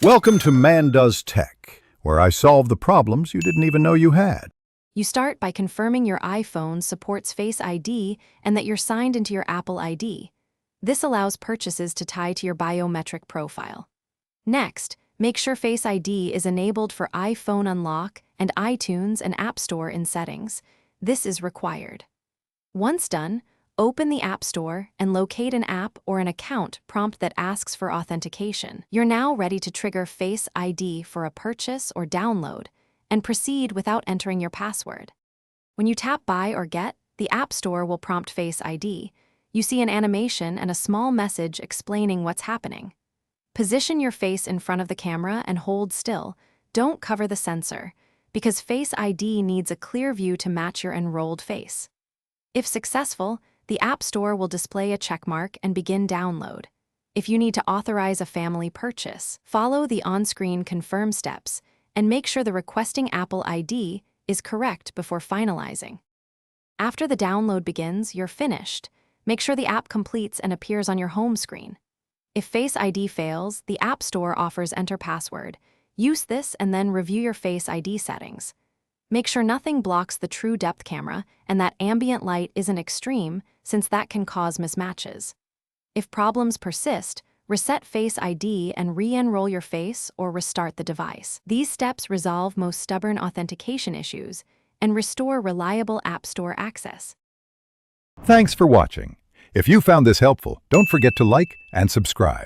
Welcome to Man Does Tech, where I solve the problems you didn't even know you had. You start by confirming your iPhone supports Face ID and that you're signed into your Apple ID. This allows purchases to tie to your biometric profile. Next, make sure Face ID is enabled for iPhone Unlock and iTunes and App Store in settings. This is required. Once done, open the App Store and locate an app or an account prompt that asks for authentication. You're now ready to trigger Face ID for a purchase or download and proceed without entering your password. When you tap Buy or Get, the App Store will prompt Face ID. You see an animation and a small message explaining what's happening. Position your face in front of the camera and hold still. Don't cover the sensor, because Face ID needs a clear view to match your enrolled face. If successful, the App Store will display a checkmark and begin download. If you need to authorize a family purchase, follow the on-screen confirm steps and make sure the requesting Apple ID is correct before finalizing. After the download begins, you're finished. Make sure the app completes and appears on your home screen. If Face ID fails, the App Store offers Enter Password. Use this and then review your Face ID settings. Make sure nothing blocks the true depth camera and that ambient light isn't extreme, since that can cause mismatches. If problems persist, reset Face ID and re-enroll your face or restart the device. These steps resolve most stubborn authentication issues and restore reliable App Store access. Thanks for watching. If you found this helpful, don't forget to like and subscribe.